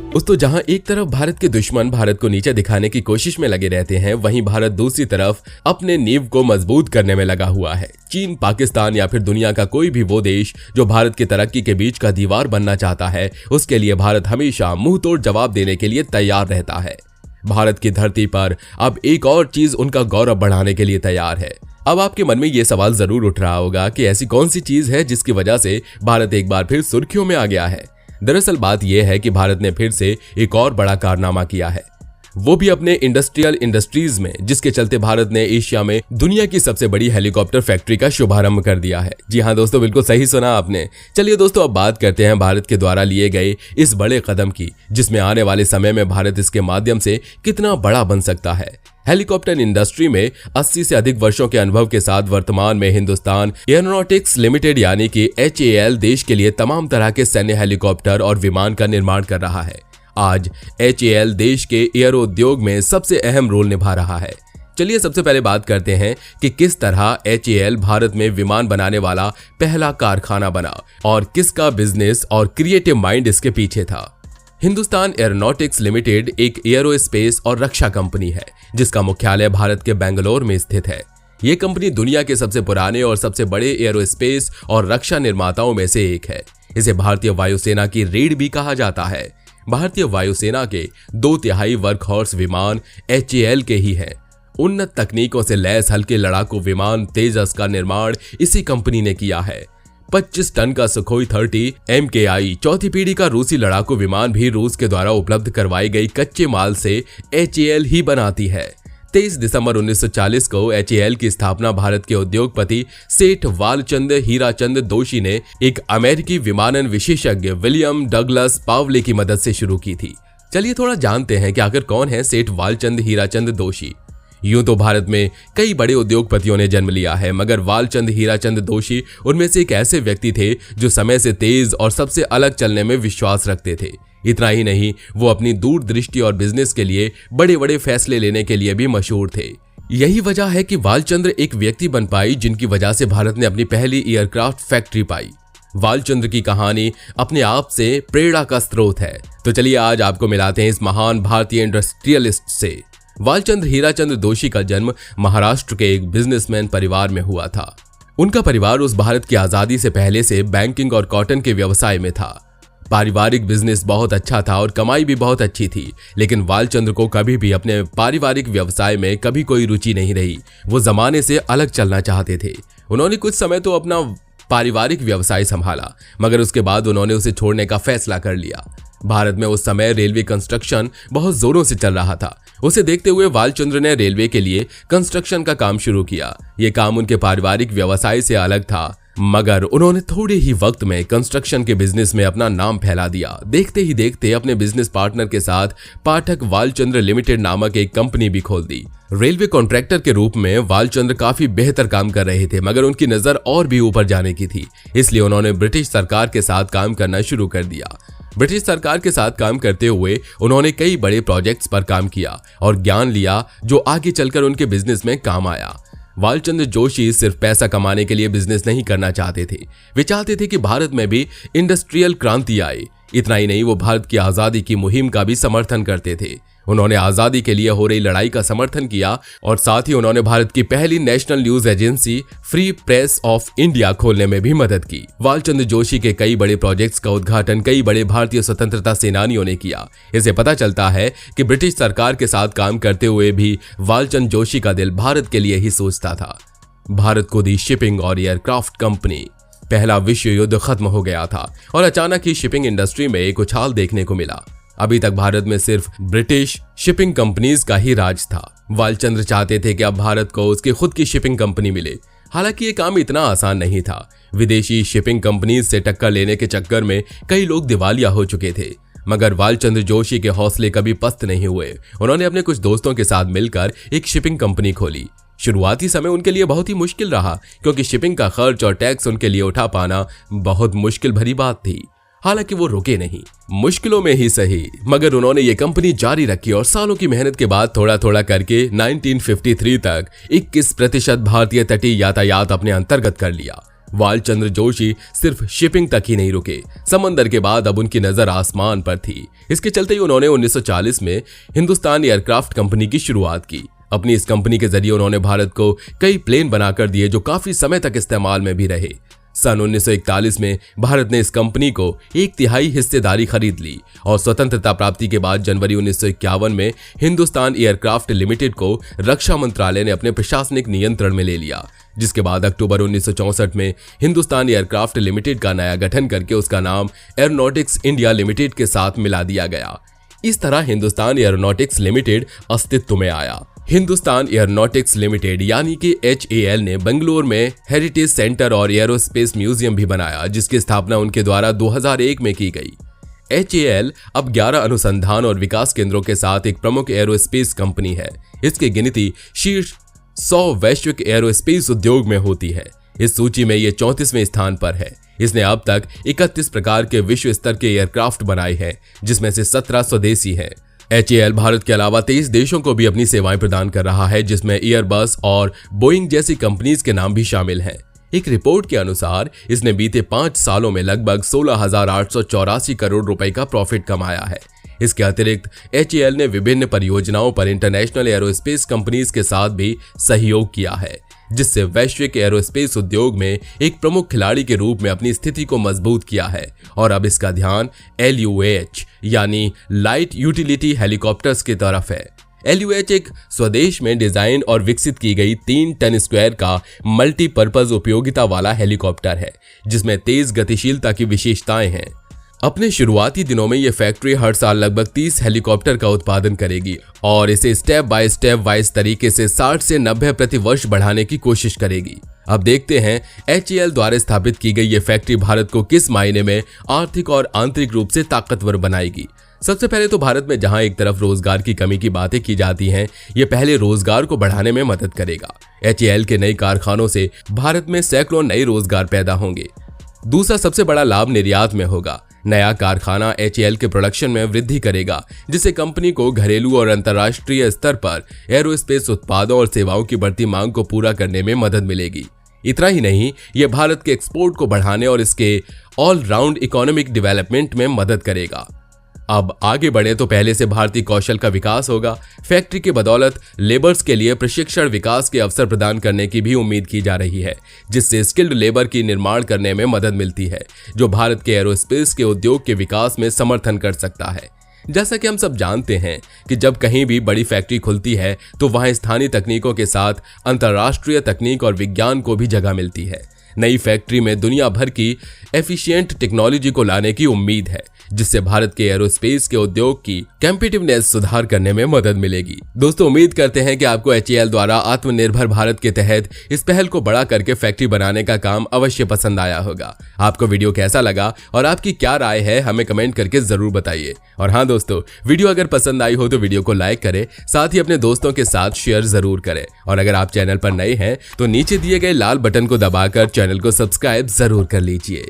दोस्तों, जहां एक तरफ भारत के दुश्मन भारत को नीचे दिखाने की कोशिश में लगे रहते हैं, वहीं भारत दूसरी तरफ अपने नींव को मजबूत करने में लगा हुआ है। चीन, पाकिस्तान या फिर दुनिया का कोई भी वो देश जो भारत की तरक्की के बीच का दीवार बनना चाहता है, उसके लिए भारत हमेशा मुंह तोड़ जवाब देने के लिए तैयार रहता है। भारत की धरती पर अब एक और चीज उनका गौरव बढ़ाने के लिए तैयार है। अब आपके मन में ये सवाल जरूर उठ रहा होगा कि ऐसी कौन सी चीज है जिसकी वजह से भारत एक बार फिर सुर्खियों में आ गया है। दरअसल बात यह है कि भारत ने फिर से एक और बड़ा कारनामा किया है, वो भी अपने इंडस्ट्रियल इंडस्ट्रीज में, जिसके चलते भारत ने एशिया में दुनिया की सबसे बड़ी हेलीकॉप्टर फैक्ट्री का शुभारंभ कर दिया है। जी हाँ दोस्तों, बिल्कुल सही सुना आपने। चलिए दोस्तों, अब बात करते हैं भारत के द्वारा लिए गए इस बड़े कदम की, जिसमें आने वाले समय में भारत इसके माध्यम से कितना बड़ा बन सकता है। हेलीकॉप्टर इंडस्ट्री में 80 से अधिक वर्षों के अनुभव के साथ वर्तमान में हिंदुस्तान एरोनॉटिक्स लिमिटेड यानी कि HAL देश के लिए तमाम तरह के सैन्य हेलीकॉप्टर और विमान का निर्माण कर रहा है। आज HAL देश के एयर उद्योग में सबसे अहम रोल निभा रहा है। चलिए सबसे पहले बात करते हैं कि किस तरह HAL भारत में विमान बनाने वाला पहला कारखाना बना और किसका बिजनेस और क्रिएटिव माइंड इसके पीछे था। हिंदुस्तान एरोनॉटिक्स लिमिटेड एक एरोस्पेस और रक्षा कंपनी है, जिसका मुख्यालय भारत के बेंगलोर में स्थित है। ये कंपनी दुनिया के सबसे पुराने और सबसे बड़े एरोस्पेस और रक्षा निर्माताओं में से एक है। इसे भारतीय वायुसेना की रीढ़ भी कहा जाता है। भारतीय वायुसेना के 2/3 वर्कहॉर्स विमान HAL के ही हैं। उन्नत तकनीकों से लैस हल्के लड़ाकू विमान तेजस का निर्माण इसी कंपनी ने किया है। 25 टन का सुखोई 30 MKI चौथी पीढ़ी का रूसी लड़ाकू विमान भी रूस के द्वारा उपलब्ध करवाई गई कच्चे माल से HAL ही बनाती है। 23 दिसंबर 1940 को HAL की स्थापना भारत के उद्योगपति सेठ वालचंद हीराचंद दोषी ने एक अमेरिकी विमानन विशेषज्ञ विलियम डगलस पावले की मदद से शुरू की थी। चलिए थोड़ा जानते हैं कि आखिर कौन है सेठ वालचंद हीराचंद दोषी। यूं तो भारत में कई बड़े उद्योगपतियों ने जन्म लिया है, मगर वालचंद हीराचंद दोषी उनमें से एक ऐसे व्यक्ति थे जो समय से तेज और सबसे अलग चलने में विश्वास रखते थे। इतना ही नहीं, वो अपनी दूरदृष्टि और बिजनेस के लिए बड़े बड़े फैसले लेने के लिए भी मशहूर थे। यही वजह है कि वालचंद्र एक व्यक्ति बन पाई जिनकी वजह से भारत ने अपनी पहली एयरक्राफ्ट फैक्ट्री पाई। वालचंद्र की कहानी अपने आप से प्रेरणा का स्रोत है। तो चलिए आज आपको मिलाते हैं इस महान भारतीय इंडस्ट्रियलिस्ट से। वालचंद हीराचंद दोषी का जन्म महाराष्ट्र के एक बिजनेसमैन परिवार में हुआ था। उनका परिवार उस भारत की आजादी से पहले से बैंकिंग और कॉटन के व्यवसाय में था। पारिवारिक बिजनेस बहुत अच्छा था और कमाई भी बहुत अच्छी थी, लेकिन वालचंद्र को कभी भी अपने पारिवारिक व्यवसाय में कभी कोई रुचि नहीं रही। वो जमाने से अलग चलना चाहते थे। उन्होंने कुछ समय तो अपना पारिवारिक व्यवसाय संभाला, मगर उसके बाद उन्होंने उसे छोड़ने का फैसला कर लिया। भारत में उस समय रेलवे कंस्ट्रक्शन बहुत जोरों से चल रहा था। उसे देखते हुए वालचंद्र ने रेलवे के लिए कंस्ट्रक्शन का काम शुरू किया। ये काम उनके पारिवारिक व्यवसाय से अलग था, मगर उन्होंने थोड़े ही वक्त में कंस्ट्रक्शन के बिजनेस में अपना नाम फैला दिया। देखते ही देखते अपने बिजनेस पार्टनर के साथ पाठक वालचंद्र लिमिटेड नामक एक कंपनी भी खोल दी। रेलवे कॉन्ट्रैक्टर के रूप में वालचंद्र काफी बेहतर काम कर रहे थे, मगर उनकी नजर और भी ऊपर जाने की थी। इसलिए उन्होंने ब्रिटिश सरकार के साथ काम करना शुरू कर दिया। ब्रिटिश सरकार के साथ काम करते हुए उन्होंने कई बड़े प्रोजेक्ट्स पर काम किया और ज्ञान लिया जो आगे चलकर उनके बिजनेस में काम आया। वालचंद जोशी सिर्फ पैसा कमाने के लिए बिजनेस नहीं करना चाहते थे। वे चाहते थे कि भारत में भी इंडस्ट्रियल क्रांति आए। इतना ही नहीं, वो भारत की आजादी की मुहिम का भी समर्थन करते थे। उन्होंने आजादी के लिए हो रही लड़ाई का समर्थन किया और साथ ही उन्होंने भारत की पहली national news agency free press of India खोलने में भी मदद की। वालचंद जोशी के कई बड़े प्रोजेक्ट्स का उद्घाटन कई बड़े भारतीय स्वतंत्रता सेनानियों ने किया। इससे पता चलता है कि ब्रिटिश सरकार के साथ काम करते हुए भी वालचंद जोशी का दिल भारत के लिए ही सोचता था। भारत को दी शिपिंग और एयरक्राफ्ट कंपनी। पहला विश्व युद्ध खत्म हो गया था और अचानक ही शिपिंग इंडस्ट्री में एक उछाल देखने को मिला। अभी तक भारत में सिर्फ ब्रिटिश शिपिंग कंपनीज का ही राज था। वालचंद्र चाहते थे कि अब भारत को उसकी खुद की शिपिंग कंपनी मिले। हालांकि ये काम इतना आसान नहीं था। विदेशी शिपिंग कंपनीज से टक्कर लेने के चक्कर में कई लोग दिवालिया हो चुके थे, मगर वालचंद्र जोशी के हौसले कभी पस्त नहीं हुए। उन्होंने अपने कुछ दोस्तों के साथ मिलकर एक शिपिंग कंपनी खोली। शुरुआती समय उनके लिए बहुत ही मुश्किल रहा, क्योंकि शिपिंग का खर्च और टैक्स उनके लिए उठा पाना बहुत मुश्किल भरी बात थी। हालांकि वो रुके नहीं, मुश्किलों में ही सही, मगर उन्होंने ये कंपनी जारी रखी और सालों की मेहनत के बाद थोड़ा थोड़ा करके 1953 तक 21% भारतीय तटीय यातायात अपने अंतर्गत कर लिया। वाल चंद्र जोशी सिर्फ शिपिंग तक ही नहीं रुके, समंदर के बाद अब उनकी नजर आसमान पर थी। इसके चलते ही उन्होंने 1940 में हिंदुस्तान एयरक्राफ्ट कंपनी की शुरुआत की। अपनी इस कंपनी के जरिए उन्होंने भारत को कई प्लेन बनाकर दिए जो काफी समय तक इस्तेमाल में भी रहे। सन 1941 में भारत ने इस कंपनी को 1/3 हिस्सेदारी खरीद ली और स्वतंत्रता प्राप्ति के बाद जनवरी 1951 में हिंदुस्तान एयरक्राफ्ट लिमिटेड को रक्षा मंत्रालय ने अपने प्रशासनिक नियंत्रण में ले लिया, जिसके बाद अक्टूबर 1964 में हिंदुस्तान एयरक्राफ्ट लिमिटेड का नया गठन करके उसका नाम एरोनॉटिक्स इंडिया लिमिटेड के साथ मिला दिया गया। इस तरह हिंदुस्तान एरोनॉटिक्स लिमिटेड अस्तित्व में आया। हिंदुस्तान एरोनॉटिक्स लिमिटेड यानी कि HAL ने बेंगलुरु में हेरिटेज सेंटर और एरोस्पेस म्यूजियम भी बनाया, जिसकी स्थापना उनके द्वारा 2001 में की गई। HAL अब 11 अनुसंधान और विकास केंद्रों के साथ एक प्रमुख एरोस्पेस कंपनी है। इसकी गिनती शीर्ष 100 वैश्विक एरोस्पेस उद्योग में होती है। इस सूची में ये 34वें स्थान पर है। इसने अब तक 31 प्रकार के विश्व स्तर के एयरक्राफ्ट बनाए हैं, जिसमें से 17 स्वदेशी हैं। HAL भारत के अलावा 23 देशों को भी अपनी सेवाएं प्रदान कर रहा है, जिसमें एयरबस और बोइंग जैसी कंपनीज के नाम भी शामिल हैं। एक रिपोर्ट के अनुसार इसने बीते 5 सालों में लगभग 16,884 करोड़ रुपए का प्रॉफिट कमाया है। इसके अतिरिक्त HAL ने विभिन्न परियोजनाओं पर इंटरनेशनल एरोस्पेस कंपनीज के साथ भी सहयोग किया है, जिससे वैश्विक एरोस्पेस उद्योग में एक प्रमुख खिलाड़ी के रूप में अपनी स्थिति को मजबूत किया है और अब इसका ध्यान LUH यानी लाइट यूटिलिटी हेलीकॉप्टर्स की तरफ है। LUH एक स्वदेश में डिजाइन और विकसित की गई 3 टन स्क्वायर का मल्टीपर्पज उपयोगिता वाला हेलीकॉप्टर है, जिसमें तेज गतिशीलता की विशेषताएं हैं। अपने शुरुआती दिनों में यह फैक्ट्री हर साल लगभग 30 हेलीकॉप्टर का उत्पादन करेगी और इसे स्टेप बाय स्टेप वाइज तरीके से 60 से 90 प्रति वर्ष बढ़ाने की कोशिश करेगी। अब देखते हैं HAL द्वारा स्थापित की गई ये फैक्ट्री भारत को किस मायने में आर्थिक और आंतरिक रूप से ताकतवर बनाएगी। सबसे पहले तो भारत में जहां एक तरफ रोजगार की कमी की बातें की जाती हैं, ये पहले रोजगार को बढ़ाने में मदद करेगा। HAL के नए कारखानों से भारत में सैकड़ों नए रोजगार पैदा होंगे। दूसरा सबसे बड़ा लाभ निर्यात में होगा। नया कारखाना HAL के प्रोडक्शन में वृद्धि करेगा, जिससे कंपनी को घरेलू और अंतर्राष्ट्रीय स्तर पर एरोस्पेस उत्पादों और सेवाओं की बढ़ती मांग को पूरा करने में मदद मिलेगी। इतना ही नहीं, यह भारत के एक्सपोर्ट को बढ़ाने और इसके ऑलराउंड इकोनॉमिक डेवलपमेंट में मदद करेगा। अब आगे बढ़े तो पहले से भारतीय कौशल का विकास होगा। फैक्ट्री की बदौलत लेबर्स के लिए प्रशिक्षण विकास के अवसर प्रदान करने की भी उम्मीद की जा रही है, जिससे स्किल्ड लेबर की निर्माण करने में मदद मिलती है, जो भारत के एरोस्पेस के उद्योग के विकास में समर्थन कर सकता है। जैसा कि हम सब जानते हैं कि जब कहीं भी बड़ी फैक्ट्री खुलती है तो वहां स्थानीय तकनीकों के साथ अंतर्राष्ट्रीय तकनीक और विज्ञान को भी जगह मिलती है। नई फैक्ट्री में दुनिया भर की एफिशिएंट टेक्नोलॉजी को लाने की उम्मीद है, जिससे भारत के एरोस्पेस के उद्योग की कॉम्पिटिटिवनेस सुधार करने में मदद मिलेगी। दोस्तों, उम्मीद करते हैं कि आपको HAL द्वारा आत्मनिर्भर भारत के तहत इस पहल को बड़ा करके फैक्ट्री बनाने का काम अवश्य पसंद आया होगा। आपको वीडियो कैसा लगा और आपकी क्या राय है, हमें कमेंट करके जरूर बताइए। और हाँ दोस्तों, वीडियो अगर पसंद आई हो तो वीडियो को लाइक करें, साथ ही अपने दोस्तों के साथ शेयर जरूर करें। और अगर आप चैनल पर नए हैं तो नीचे दिए गए लाल बटन को दबाकर चैनल को सब्सक्राइब जरूर कर लीजिए।